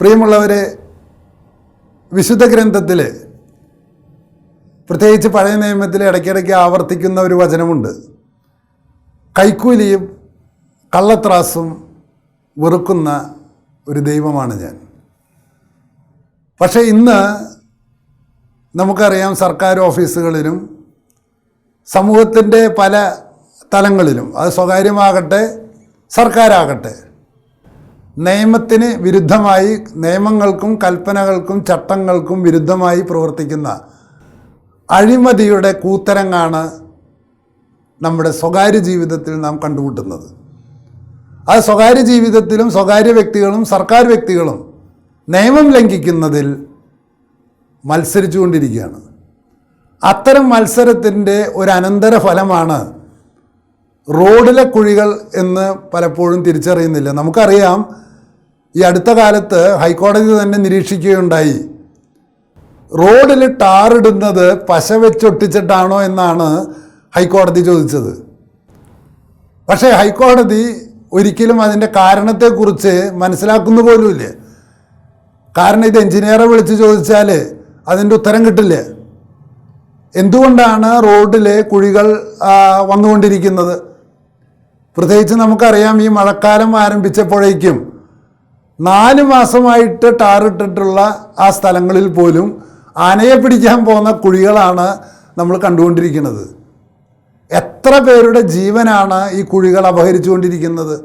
പ്രിയമുള്ളവരെ, വിശുദ്ധ ഗ്രന്ഥത്തിൽ പ്രത്യേകിച്ച് പഴയ നിയമത്തിൽ ഇടയ്ക്കിടയ്ക്ക് ആവർത്തിക്കുന്ന ഒരു വചനമുണ്ട്. കൈക്കൂലിയും കള്ളത്രാസും വെറുക്കുന്ന ഒരു ദൈവമാണ് ഞാൻ. പക്ഷേ ഇന്ന് നമുക്കറിയാം, സർക്കാർ ഓഫീസുകളിലും സമൂഹത്തിൻ്റെ പല തലങ്ങളിലും, അത് സ്വകാര്യമാകട്ടെ സർക്കാരാകട്ടെ, നിയമത്തിന് വിരുദ്ധമായി, നിയമങ്ങൾക്കും കൽപ്പനകൾക്കും ചട്ടങ്ങൾക്കും വിരുദ്ധമായി പ്രവർത്തിക്കുന്ന അഴിമതിയുടെ കൂത്തരങ്ങാണ് നമ്മുടെ സ്വകാര്യ ജീവിതത്തിൽ നാം കണ്ടുമുട്ടുന്നത്. അത് സ്വകാര്യ ജീവിതത്തിലും സ്വകാര്യ വ്യക്തികളും സർക്കാർ വ്യക്തികളും നിയമം ലംഘിക്കുന്നതിൽ മത്സരിച്ചുകൊണ്ടിരിക്കുകയാണ്. അത്തരം മത്സരത്തിൻ്റെ ഒരു അനന്തര ഫലമാണ് റോഡിലെ കുഴികൾ എന്ന് പലപ്പോഴും തിരിച്ചറിയുന്നില്ല. നമുക്കറിയാം, ഈ അടുത്ത കാലത്ത് ഹൈക്കോടതി തന്നെ നിരീക്ഷിക്കുകയുണ്ടായി, റോഡിൽ ടാറിടുന്നത് പശ വെച്ചൊട്ടിച്ചിട്ടാണോ എന്നാണ് ഹൈക്കോടതി ചോദിച്ചത്. പക്ഷേ ഹൈക്കോടതി ഒരിക്കലും അതിൻ്റെ കാരണത്തെക്കുറിച്ച് മനസ്സിലാക്കുന്ന പോലുമില്ല. കാരണം ഇത് എഞ്ചിനീയറെ വിളിച്ച് ചോദിച്ചാൽ അതിൻ്റെ ഉത്തരം കിട്ടില്ല. എന്തുകൊണ്ടാണ് റോഡിൽ കുഴികൾ വന്നുകൊണ്ടിരിക്കുന്നത്? പ്രത്യേകിച്ച് നമുക്കറിയാം, ഈ മഴക്കാലം ആരംഭിച്ചപ്പോഴേക്കും 4 മാസമായിട്ട് ടാറിട്ടിട്ടുള്ള ആ സ്ഥലങ്ങളിൽ പോലും ആനയെ പിടിക്കാൻ പോകുന്ന കുഴികളാണ് നമ്മൾ കണ്ടുകൊണ്ടിരിക്കുന്നത്. എത്ര പേരുടെ ജീവനാണ് ഈ കുഴികൾ അപഹരിച്ചുകൊണ്ടിരിക്കുന്നത്?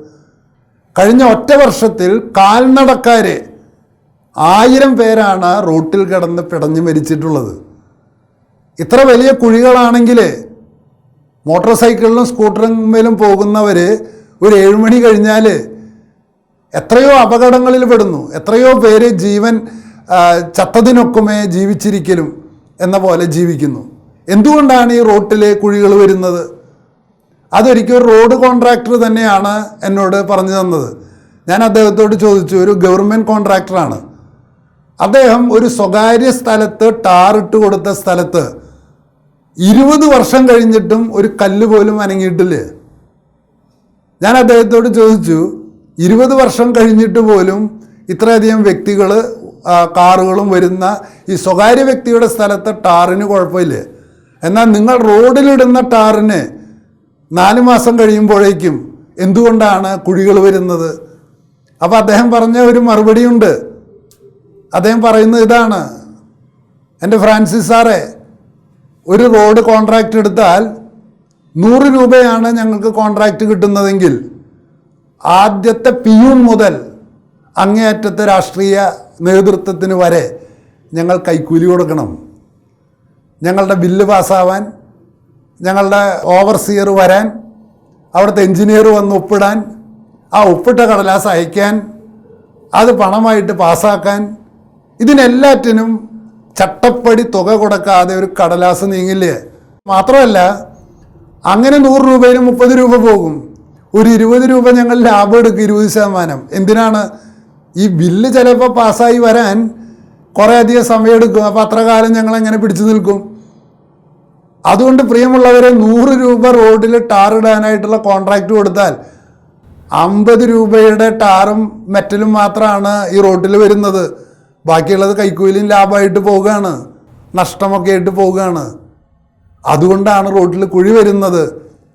കഴിഞ്ഞ ഒറ്റ വർഷത്തിൽ കാൽനടക്കാർ 1000 പേരാണ് റോട്ടിൽ കിടന്ന് പിടഞ്ഞു മരിച്ചിട്ടുള്ളത്. ഇത്ര വലിയ കുഴികളാണെങ്കിൽ മോട്ടോർ സൈക്കിളിലും സ്കൂട്ടറിലും പോകുന്നവർ ഒരു 7 മണി കഴിഞ്ഞാൽ എത്രയോ അപകടങ്ങളിൽ പെടുന്നു. എത്രയോ പേര് ജീവൻ ചത്തതിനൊക്കുമേ ജീവിച്ചിരിക്കലും എന്ന പോലെ ജീവിക്കുന്നു. എന്തുകൊണ്ടാണ് ഈ റോട്ടിലെ കുഴികൾ വരുന്നത്? അതൊരിക്കലും റോഡ് കോൺട്രാക്ടർ തന്നെയാണ് എന്നോട് പറഞ്ഞു തന്നത്. ഞാൻ അദ്ദേഹത്തോട് ചോദിച്ചു, ഒരു ഗവൺമെൻറ് കോൺട്രാക്ടറാണ് അദ്ദേഹം, ഒരു സ്വകാര്യ സ്ഥലത്ത് ടാറിട്ട് കൊടുത്ത സ്ഥലത്ത് 20 വർഷം കഴിഞ്ഞിട്ടും ഒരു കല്ല് പോലും അനങ്ങിയിട്ടില്ല. ഞാൻ അദ്ദേഹത്തോട് ചോദിച്ചു, 20 വർഷം കഴിഞ്ഞിട്ട് പോലും ഇത്രയധികം വ്യക്തികൾ, കാറുകളും വരുന്ന ഈ സ്വകാര്യ വ്യക്തിയുടെ സ്ഥലത്ത് ടാറിന് കുഴപ്പമില്ല, എന്നാൽ നിങ്ങൾ റോഡിലിടുന്ന ടാറിന് 4 മാസം കഴിയുമ്പോഴേക്കും എന്തുകൊണ്ടാണ് കുഴികൾ വരുന്നത്? അപ്പോൾ അദ്ദേഹം പറഞ്ഞ ഒരു മറുപടിയുണ്ട്. അദ്ദേഹം പറയുന്നത് ഇതാണ്: എൻ്റെ ഫ്രാൻസിസ് സാറേ, ഒരു റോഡ് കോൺട്രാക്റ്റ് എടുത്താൽ 100 രൂപയാണ് ഞങ്ങൾക്ക് കോൺട്രാക്റ്റ് കിട്ടുന്നതെങ്കിൽ ആദ്യത്തെ പിയൂൺ മുതൽ അങ്ങേയറ്റത്തെ രാഷ്ട്രീയ നേതൃത്വത്തിന് വരെ ഞങ്ങൾ കൈക്കൂലി കൊടുക്കണം. ഞങ്ങളുടെ ബില്ല് പാസ്സാവാൻ, ഞങ്ങളുടെ ഓവർസിയർ വരാൻ, അവിടുത്തെ എഞ്ചിനീയർ വന്ന് ഒപ്പിടാൻ, ആ ഒപ്പിട്ട കടലാസ് അയക്കാൻ, അത് പണമായിട്ട് പാസ്സാക്കാൻ, ഇതിനെല്ലാറ്റിനും ചട്ടപ്പടി തുക കൊടുക്കാതെ ഒരു കടലാസ് നീങ്ങില്ലേ. മാത്രമല്ല, അങ്ങനെ 100 രൂപയിൽ 30 രൂപ പോകും. ഒരു 20 രൂപ ഞങ്ങൾ ലാഭം എടുക്കും, 20%. എന്തിനാണ്? ഈ ബില്ല് ചിലപ്പോൾ പാസ്സായി വരാൻ കുറേ അധികം സമയമെടുക്കും. അപ്പോൾ അത്ര കാലം ഞങ്ങൾ എങ്ങനെ പിടിച്ചു നിൽക്കും? അതുകൊണ്ട് പ്രിയമുള്ളവരെ, 100 രൂപ റോഡിൽ ടാറിടാനായിട്ടുള്ള കോൺട്രാക്റ്റ് കൊടുത്താൽ 50 രൂപയുടെ ടാറും മെറ്റലും മാത്രമാണ് ഈ റോഡിൽ വരുന്നത്. ബാക്കിയുള്ളത് കൈക്കൂലിയും ലാഭമായിട്ട് പോവുകയാണ്, നഷ്ടമൊക്കെ ആയിട്ട് പോവുകയാണ്. അതുകൊണ്ടാണ് റോഡിൽ കുഴി വരുന്നത്.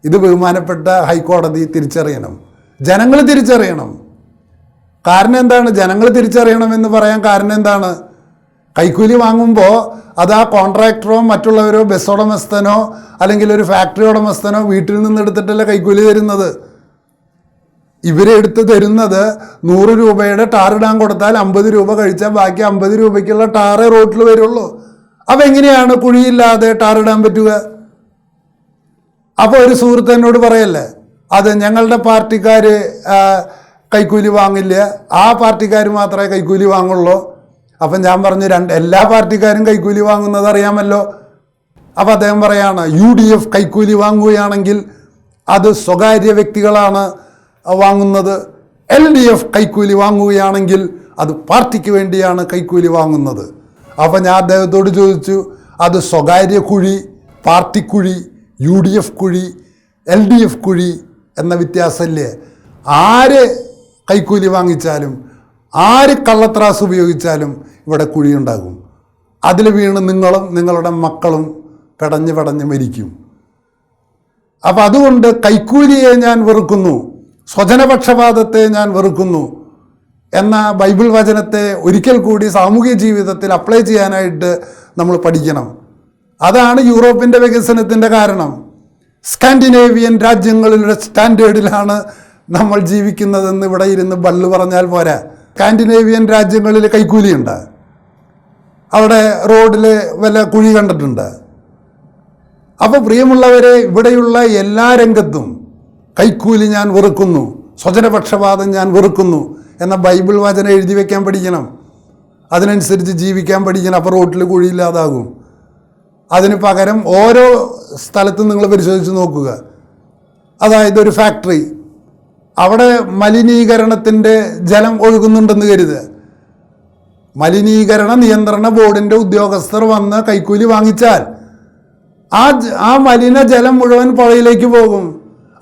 ഇത് ബഹുമാനപ്പെട്ട ഹൈക്കോടതി തിരിച്ചറിയണം, ജനങ്ങൾ തിരിച്ചറിയണം. കാരണം എന്താണ് ജനങ്ങൾ തിരിച്ചറിയണമെന്ന് പറയാൻ കാരണം എന്താണ്? കൈക്കൂലി വാങ്ങുമ്പോൾ അത് ആ കോൺട്രാക്ടറോ മറ്റുള്ളവരോ ബസ് ഉടമസ്ഥനോ അല്ലെങ്കിൽ ഒരു ഫാക്ടറി ഉടമസ്ഥനോ വീട്ടിൽ നിന്ന് എടുത്തിട്ടല്ല കൈക്കൂലി തരുന്നത്. ഇവരെടുത്ത് തരുന്നത് 100 രൂപയുടെ ടാറിടാൻ കൊടുത്താൽ 50 രൂപ കഴിച്ചാൽ ബാക്കി 50 രൂപയ്ക്കുള്ള ടാറേ റോട്ടിൽ വരുള്ളൂ. അപ്പം എങ്ങനെയാണ് കുഴിയില്ലാതെ ടാറിടാൻ പറ്റുക? അപ്പോൾ ഒരു സുഹൃത്ത് എന്നോട് പറയല്ലേ, അത് ഞങ്ങളുടെ പാർട്ടിക്കാർ കൈക്കൂലി വാങ്ങില്ല, ആ പാർട്ടിക്കാർ മാത്രമേ കൈക്കൂലി വാങ്ങുള്ളൂ. അപ്പം ഞാൻ പറഞ്ഞു, എല്ലാ പാർട്ടിക്കാരും കൈക്കൂലി വാങ്ങുന്നത് അറിയാമല്ലോ. അപ്പോൾ അദ്ദേഹം പറയാണ്, UDF കൈക്കൂലി വാങ്ങുകയാണെങ്കിൽ അത് സ്വകാര്യ വ്യക്തികളാണ് വാങ്ങുന്നത്, LDF കൈക്കൂലി വാങ്ങുകയാണെങ്കിൽ അത് പാർട്ടിക്ക് വേണ്ടിയാണ് കൈക്കൂലി വാങ്ങുന്നത്. അപ്പം ഞാൻ അദ്ദേഹത്തോട് ചോദിച്ചു, അത് സ്വകാര്യ കുഴി, പാർട്ടിക്കുഴി, UDF കുഴി, LDF കുഴി എന്ന വ്യത്യാസമില്ലേ? ആര് കൈക്കൂലി വാങ്ങിച്ചാലും ആര് കള്ളത്രാസ് ഉപയോഗിച്ചാലും ഇവിടെ കുഴിയുണ്ടാകും. അതിൽ വീണ് നിങ്ങളും നിങ്ങളുടെ മക്കളും പെടഞ്ഞ് മരിക്കും. അപ്പം അതുകൊണ്ട് കൈക്കൂലിയെ ഞാൻ വെറുക്കുന്നു, സ്വജനപക്ഷപാതത്തെ ഞാൻ വെറുക്കുന്നു എന്ന ബൈബിൾ വചനത്തെ ഒരിക്കൽ കൂടി സാമൂഹ്യ ജീവിതത്തിൽ അപ്ലൈ ചെയ്യാനായിട്ട് നമ്മൾ പഠിക്കണം. അതാണ് യൂറോപ്പിൻ്റെ വികസനത്തിൻ്റെ കാരണം. സ്കാൻഡിനേവിയൻ രാജ്യങ്ങളുടെ സ്റ്റാൻഡേർഡിലാണ് നമ്മൾ ജീവിക്കുന്നതെന്ന് ഇവിടെ ഇരുന്ന് ബള്ളു പറഞ്ഞാൽ പോരാ. സ്കാൻഡിനേവിയൻ രാജ്യങ്ങളിൽ കൈക്കൂലിയുണ്ട്. അവിടെ റോഡിൽ വല്ല കുഴി കണ്ടിട്ടുണ്ട്. അപ്പോൾ പ്രിയമുള്ളവരെ, ഇവിടെയുള്ള എല്ലാ രംഗത്തും കൈക്കൂലി ഞാൻ വെറുക്കുന്നു, സ്വജനപക്ഷപാതം ഞാൻ വെറുക്കുന്നു എന്ന ബൈബിൾ വചനം എഴുതി വയ്ക്കാൻ പഠിക്കണം. അതിനനുസരിച്ച് ജീവിക്കാൻ പഠിക്കണം. അപ്പോൾ റോട്ടിൽ കുഴിയില്ലാതാകും. അതിന് പകരം ഓരോ സ്ഥലത്തും നിങ്ങൾ പരിശോധിച്ച് നോക്കുക. അതായത് ഒരു ഫാക്ടറി, അവിടെ മലിനീകരണത്തിൻ്റെ ജലം ഒഴുകുന്നുണ്ടെന്ന് കരുതുക. മലിനീകരണ നിയന്ത്രണ ബോർഡിൻ്റെ ഉദ്യോഗസ്ഥർ വന്ന് കൈക്കൂലി വാങ്ങിച്ചാൽ ആ മലിനജലം മുഴുവൻ പുഴയിലേക്ക് പോകും.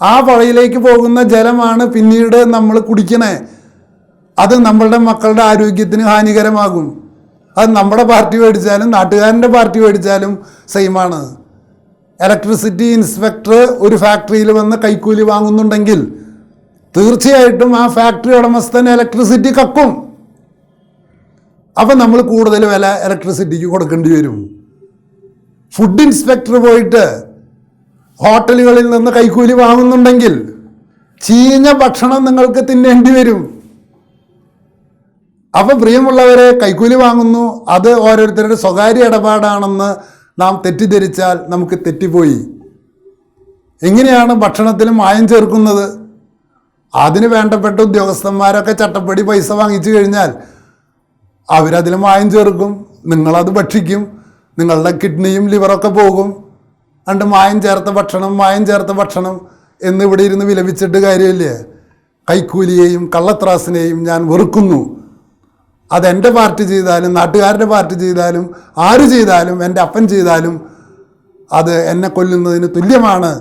ആ പുഴയിലേക്ക് പോകുന്ന ജലമാണ് പിന്നീട് നമ്മൾ കുടിക്കണേ. അത് നമ്മളുടെ മക്കളുടെ ആരോഗ്യത്തിന് ഹാനികരമാകും. അത് നമ്മുടെ പാർട്ടി മേടിച്ചാലും നാട്ടുകാരൻ്റെ പാർട്ടി മേടിച്ചാലും സെയിമാണ്. ഇലക്ട്രിസിറ്റി ഇൻസ്പെക്ടർ ഒരു ഫാക്ടറിയിൽ വന്ന് കൈക്കൂലി വാങ്ങുന്നുണ്ടെങ്കിൽ തീർച്ചയായിട്ടും ആ ഫാക്ടറി ഉടമസ്ഥൻ ഇലക്ട്രിസിറ്റി കക്കും. അപ്പം നമ്മൾ കൂടുതൽ വില ഇലക്ട്രിസിറ്റിക്ക് കൊടുക്കേണ്ടി വരും. ഫുഡ് ഇൻസ്പെക്ടർ പോയിട്ട് ഹോട്ടലുകളിൽ നിന്ന് കൈക്കൂലി വാങ്ങുന്നുണ്ടെങ്കിൽ ചീഞ്ഞ ഭക്ഷണം നിങ്ങൾക്ക് തിന്നേണ്ടി വരും. അപ്പം പ്രിയമുള്ളവരെ, കൈക്കൂലി വാങ്ങുന്നു, അത് ഓരോരുത്തരുടെ സ്വകാര്യ ഇടപാടാണെന്ന് നാം തെറ്റിദ്ധരിച്ചാൽ നമുക്ക് തെറ്റിപ്പോയി. എങ്ങനെയാണ് ഭക്ഷണത്തിൽ മായം ചേർക്കുന്നത്? അതിന് വേണ്ടപ്പെട്ട ഉദ്യോഗസ്ഥന്മാരൊക്കെ ചട്ടപ്പടി പൈസ വാങ്ങിച്ചു കഴിഞ്ഞാൽ അവരതിൽ മായം ചേർക്കും. നിങ്ങളത് ഭക്ഷിക്കും. നിങ്ങളുടെ കിഡ്നിയും ലിവറൊക്കെ പോകും. അണ്ട് മായം ചേർത്ത ഭക്ഷണം എന്നിവിടെ ഇരുന്ന് വിലപിച്ചിട്ട് കാര്യമില്ലേ? കൈക്കൂലിയെയും കള്ളത്രാസിനെയും ഞാൻ വെറുക്കുന്നു. അതെൻ്റെ പാർട്ടി ചെയ്താലും നാട്ടുകാരുടെ പാർട്ടി ചെയ്താലും ആര് ചെയ്താലും എൻ്റെ അപ്പൻ ചെയ്താലും അത് എന്നെ കൊല്ലുന്നതിന് തുല്യമാണ്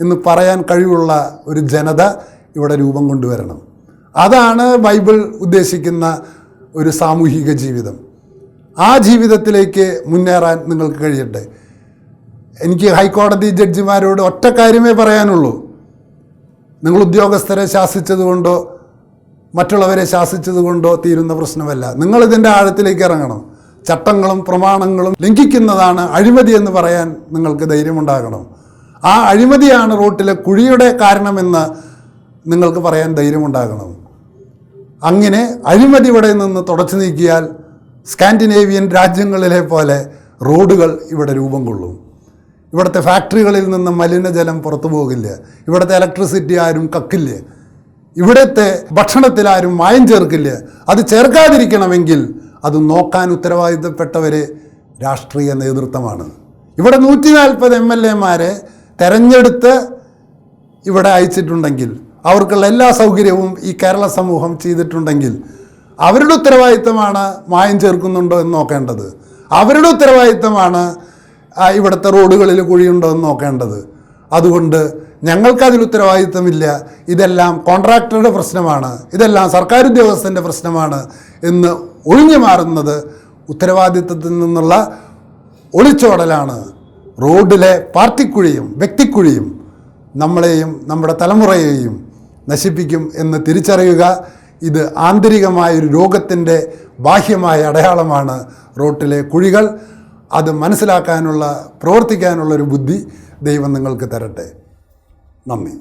എന്ന് പറയാൻ കഴിവുള്ള ഒരു ജനത ഇവിടെ രൂപം കൊണ്ടുവരണം. അതാണ് ബൈബിൾ ഉദ്ദേശിക്കുന്ന ഒരു സാമൂഹിക ജീവിതം. ആ ജീവിതത്തിലേക്ക് മുന്നേറാൻ നിങ്ങൾക്ക് കഴിയട്ടെ. എനിക്ക് ഹൈക്കോടതി ജഡ്ജിമാരോട് ഒറ്റ കാര്യമേ പറയാനുള്ളൂ. നിങ്ങൾ ഉദ്യോഗസ്ഥരെ ശാസിച്ചതുകൊണ്ടോ മറ്റുള്ളവരെ ശാസിച്ചതുകൊണ്ടോ തീരുന്ന പ്രശ്നമല്ല. നിങ്ങളിതിൻ്റെ ആഴത്തിലേക്ക് ഇറങ്ങണം. ചട്ടങ്ങളും പ്രമാണങ്ങളും ലംഘിക്കുന്നതാണ് അഴിമതി എന്ന് പറയാൻ നിങ്ങൾക്ക് ധൈര്യമുണ്ടാകണം. ആ അഴിമതിയാണ് റോട്ടിലെ കുഴിയുടെ കാരണമെന്ന് നിങ്ങൾക്ക് പറയാൻ ധൈര്യമുണ്ടാകണം. അങ്ങനെ അഴിമതി ഇവിടെ നിന്ന് തുടച്ചു നീക്കിയാൽ സ്കാൻഡിനേവിയൻ രാജ്യങ്ങളിലെ പോലെ റോഡുകൾ ഇവിടെ രൂപം കൊള്ളും. ഇവിടുത്തെ ഫാക്ടറികളിൽ നിന്ന് മലിനജലം പുറത്തു പോകില്ല. ഇവിടുത്തെ ഇലക്ട്രിസിറ്റി ആരും കക്കില്ല. ഇവിടുത്തെ ഭക്ഷണത്തിൽ ആരും മായം ചേർക്കില്ല. അത് ചേർക്കാതിരിക്കണമെങ്കിൽ അത് നോക്കാൻ ഉത്തരവാദിത്തപ്പെട്ടവരെ രാഷ്ട്രീയ നേതൃത്വമാണ്. ഇവിടെ 140 MLA-മാരെ തെരഞ്ഞെടുത്ത് ഇവിടെ അയച്ചിട്ടുണ്ടെങ്കിൽ, അവർക്കുള്ള എല്ലാ സൗകര്യവും ഈ കേരള സമൂഹം ചെയ്തിട്ടുണ്ടെങ്കിൽ അവരുടെ ഉത്തരവാദിത്തമാണ് മായം ചേർക്കുന്നുണ്ടോ എന്ന് നോക്കേണ്ടത്. അവരുടെ ഉത്തരവാദിത്തമാണ് ഇവിടുത്തെ റോഡുകളിൽ കുഴിയുണ്ടോ എന്ന് നോക്കേണ്ടത്. അതുകൊണ്ട് ഞങ്ങൾക്കതിൽ ഉത്തരവാദിത്തമില്ല, ഇതെല്ലാം കോൺട്രാക്ടറുടെ പ്രശ്നമാണ്, ഇതെല്ലാം സർക്കാർ ഉദ്യോഗസ്ഥൻ്റെ പ്രശ്നമാണ് എന്ന് ഒഴിഞ്ഞു മാറുന്നത് ഉത്തരവാദിത്തത്തിൽ നിന്നുള്ള ഒളിച്ചോടലാണ്. റോഡിലെ പാർട്ടിക്കുഴിയും വ്യക്തിക്കുഴിയും നമ്മളെയും നമ്മുടെ തലമുറയെയും നശിപ്പിക്കും എന്ന് തിരിച്ചറിയുക. ഇത് ആന്തരികമായൊരു രോഗത്തിൻ്റെ ബാഹ്യമായ അടയാളമാണ് റോട്ടിലെ കുഴികൾ. അത് മനസ്സിലാക്കാനുള്ള പ്രവർത്തിക്കാനുള്ളൊരു ബുദ്ധി ദൈവം നിങ്ങൾക്ക് തരട്ടെ. നന്ദി.